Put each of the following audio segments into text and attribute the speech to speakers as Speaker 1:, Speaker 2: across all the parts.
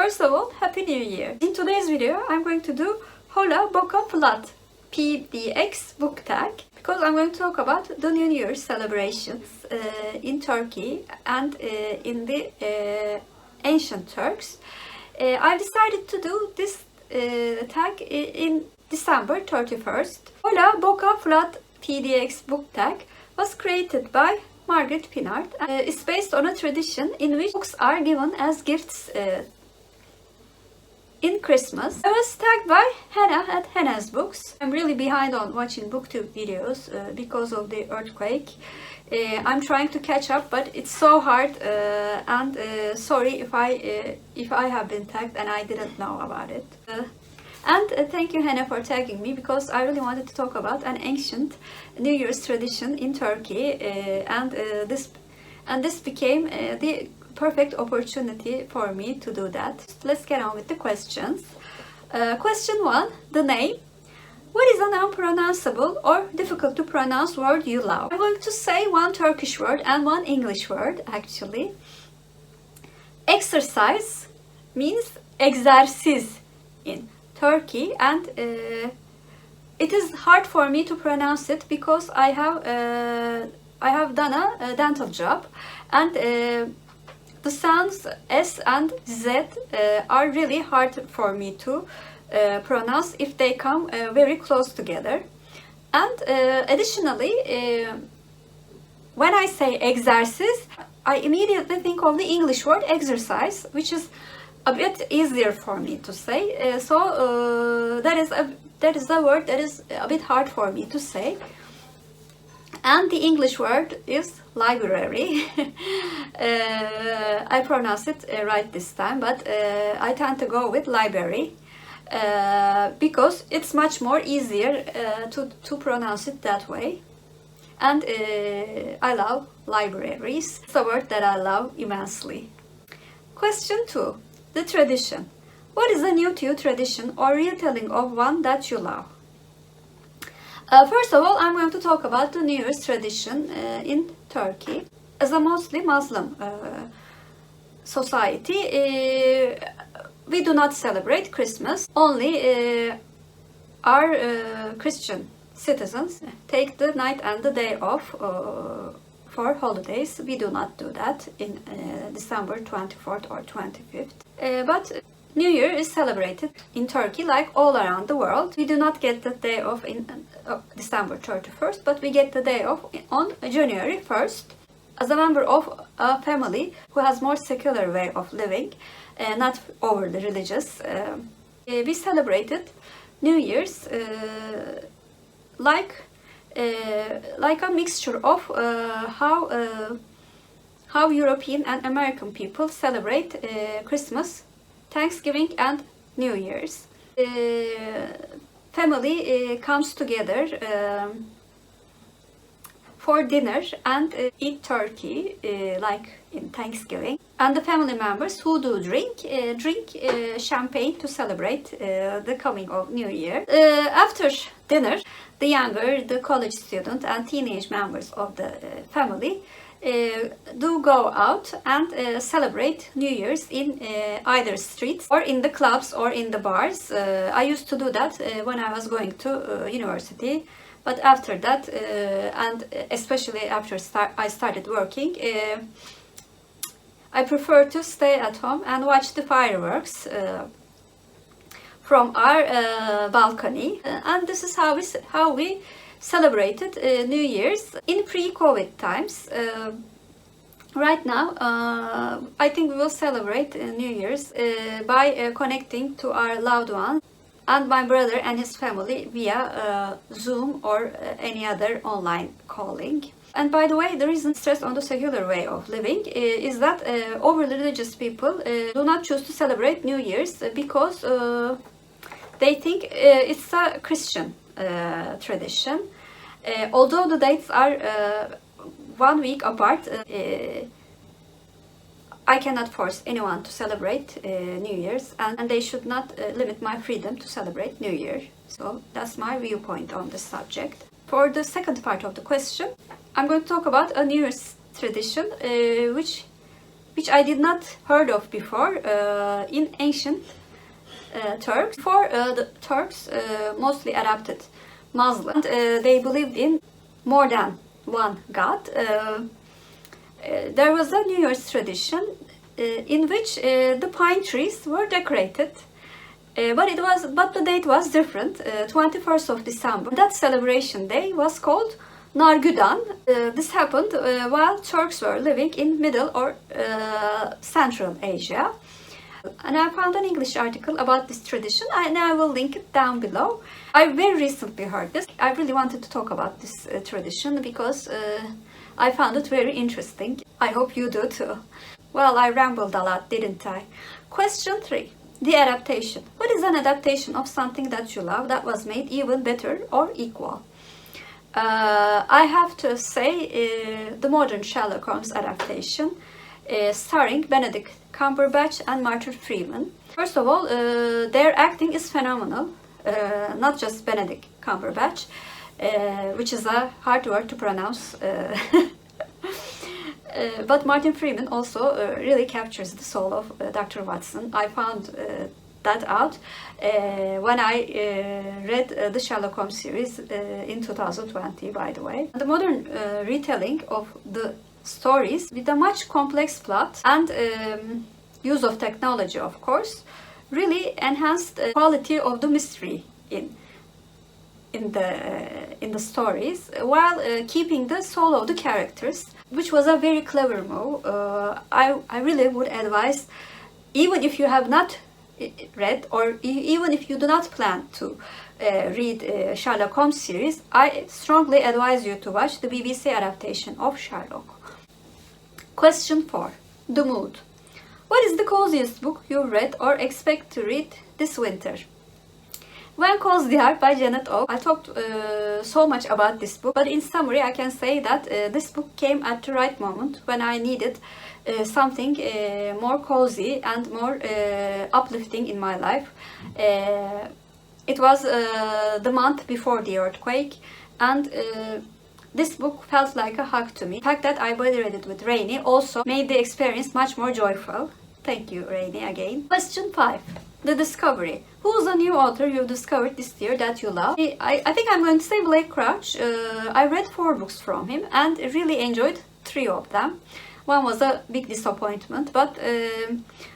Speaker 1: First of all, Happy New Year! In today's video, I'm going to do Jolabokaflod PDX book tag because I'm going to talk about the New Year celebrations in Turkey and in the ancient Turks. I've decided to do this tag in December 31st. Jolabokaflod PDX book tag was created by Margaret Pinard. It's based on a tradition in which books are given as gifts in Christmas. I was tagged by Hannah at Hannah's Books. I'm really behind on watching booktube videos because of the earthquake. I'm trying to catch up, but it's so hard and sorry if I have been tagged and I didn't know about it. Thank you, Hannah, for tagging me because I really wanted to talk about an ancient New Year's tradition in Turkey, and this became the perfect opportunity for me to do that. Let's get on with the questions. Question 1, the name. What is an unpronounceable or difficult to pronounce word you love? I'm going to say one Turkish word and one English word actually. Exercise means egzersiz in Turkey, and it is hard for me to pronounce it because I have done a dental job, and the sounds S and Z are really hard for me to pronounce if they come very close together. And additionally, when I say exercise, I immediately think of the English word exercise, which is a bit easier for me to say. So that is a word that is a bit hard for me to say. And the English word is library. I pronounce it right this time, but I tend to go with library because it's much more easier to pronounce it that way. And I love libraries. It's a word that I love immensely. Question 2. The tradition. What is a new to you tradition or retelling of one that you love? First of all, I'm going to talk about the New Year's tradition in Turkey. As a mostly Muslim society, we do not celebrate Christmas. Only our Christian citizens take the night and the day off for holidays. We do not do that in December 24th or 25th. But New Year is celebrated in Turkey like all around the world. We do not get the day off in December 31st, but we get the day off on January 1st. As a member of a family who has more secular way of living, not overly religious, we celebrated New Year's like a mixture of how European and American people celebrate Christmas, Thanksgiving and New Year's. Family comes together for dinner and eat turkey like in Thanksgiving. And the family members who do drink champagne to celebrate the coming of New Year. After dinner, the younger, the college student and teenage members of the family do go out and celebrate New Year's in either streets or in the clubs or in the bars. I used to do that when I was going to university, but after that and especially after I started working, I prefer to stay at home and watch the fireworks from our balcony, and this is how we celebrated New Year's in pre-COVID times. Right now, I think we will celebrate New Year's by connecting to our loved ones and my brother and his family via Zoom or any other online calling. And by the way, the reason stress on the secular way of living is that overly religious people do not choose to celebrate New Year's because they think it's a Christian tradition. Although the dates are 1 week apart, I cannot force anyone to celebrate New Year's, and they should not limit my freedom to celebrate New Year. So that's my viewpoint on this subject. For the second part of the question, I'm going to talk about a New Year's tradition which which I did not heard of before in ancient Turks. For the Turks mostly adapted Muslim, and they believed in more than one god. There was a New Year's tradition in which the pine trees were decorated, but the date was different. 21st of December. That celebration day was called Nargudan. This happened while Turks were living in Middle or Central Asia. And I found an English article about this tradition, and I will link it down below. I very recently heard this. I really wanted to talk about this tradition because I found it very interesting. I hope you do too. Well, I rambled a lot, didn't I? Question 3. The adaptation. What is an adaptation of something that you love that was made even better or equal? I have to say the modern Sherlock Holmes adaptation starring Benedict Cumberbatch and Martin Freeman. First of all, their acting is phenomenal. Not just Benedict Cumberbatch, which is a hard word to pronounce, but Martin Freeman also really captures the soul of Dr. Watson. I found that out when I read the Sherlock Holmes series in 2020, by the way. The modern retelling of the stories with a much complex plot and use of technology, of course, really enhanced the quality of the mystery in the stories, while keeping the soul of the characters, which was a very clever move. I really would advise, even if you have not read or even if you do not plan to read Sherlock Holmes series, I strongly advise you to watch the BBC adaptation of Sherlock. Question 4. The mood. What is the coziest book you read or expect to read this winter? When Cozy by Janet Oak. I talked so much about this book, but in summary I can say that this book came at the right moment when I needed something more cozy and more uplifting in my life. It was the month before the earthquake, and this book felt like a hug to me. The fact that I read it with Rainy also made the experience much more joyful. Thank you, Rainy, again. Question 5. The discovery. Who's a new author you've discovered this year that you love? I think I'm going to say Blake Crouch. I read 4 books from him and really enjoyed 3 of them. One was a big disappointment, but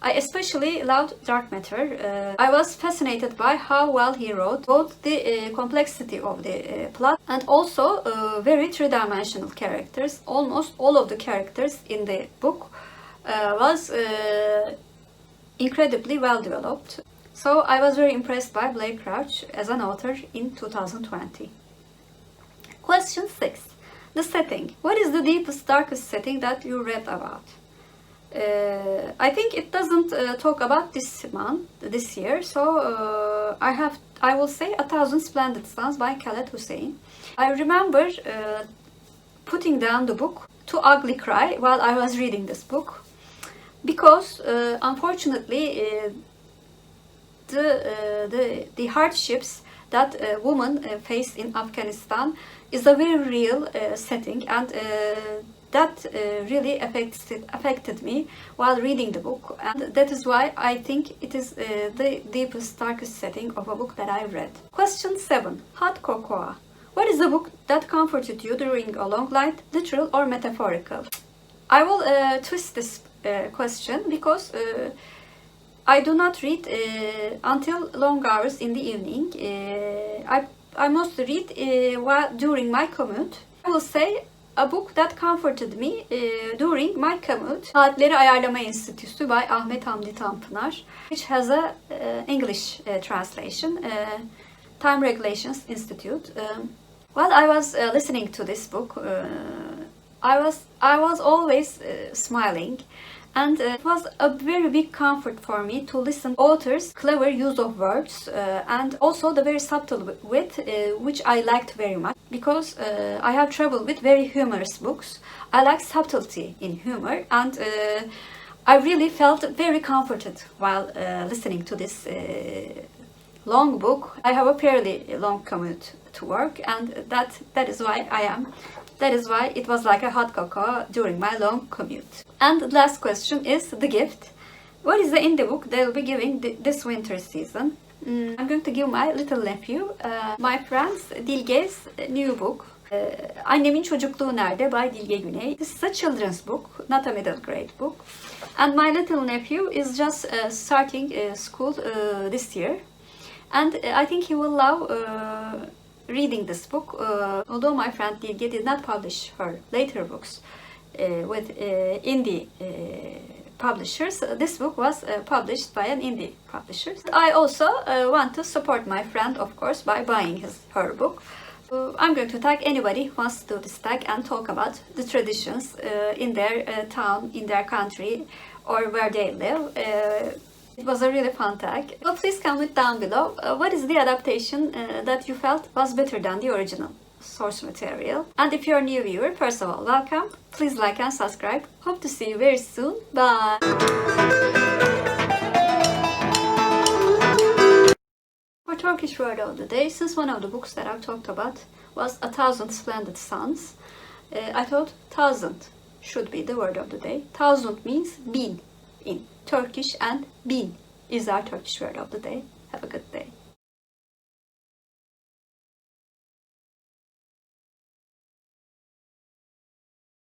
Speaker 1: I especially loved Dark Matter. I was fascinated by how well he wrote both the complexity of the plot and also very three-dimensional characters. Almost all of the characters in the book was incredibly well developed. So I was very impressed by Blake Crouch as an author in 2020. Question 6. The setting. What is the deepest, darkest setting that you read about? I think it doesn't talk about this year, so I will say 1,000 Splendid Suns by Khaled Hossein. I remember putting down the book to ugly cry while I was reading this book, because unfortunately the hardships that women face in Afghanistan is a very real setting, and that really affected me while reading the book, and that is why I think it is the deepest, darkest setting of a book that I read. Question 7. Hot cocoa. What is the book that comforted you during a long night, literal or metaphorical? I will twist this question because I do not read until long hours in the evening. I mostly read during my commute. I will say a book that comforted me during my commute. Saatleri Ayarlama Enstitüsü by Ahmet Hamdi Tanpınar, which has a English translation, Time Regulations Institute. While I was listening to this book, I was always smiling. And it was a very big comfort for me to listen to authors' clever use of words and also the very subtle wit, which I liked very much, because I have trouble with very humorous books. I like subtlety in humor, and I really felt very comforted while listening to this long book. I have a fairly long commute to work, and that is why I am That is why it was like a hot cocoa during my long commute. And the last question is the gift. What is the indie book they'll be giving this winter season? I'm going to give my little nephew, my friend's Dilge's new book. Annemin Çocukluğu Nerede by Dilge Güney. This is a children's book, not a middle grade book. And my little nephew is just starting school this year. And I think he will love reading this book. Although my friend Dilge did not publish her later books with indie publishers, this book was published by an indie publisher. I also want to support my friend, of course, by buying her book. I'm going to tag anybody who wants to do this tag and talk about the traditions in their town, in their country, or where they live. It was a really fun tag. So please comment down below what is the adaptation that you felt was better than the original source material. And if you're a new viewer, first of all, welcome. Please like and subscribe. Hope to see you very soon. Bye! For Turkish word of the day, since one of the books that I've talked about was A Thousand Splendid Suns, I thought 1000 should be the word of the day. 1000 means bin in Turkish, and bin is our Turkish word of the day. Have a good day.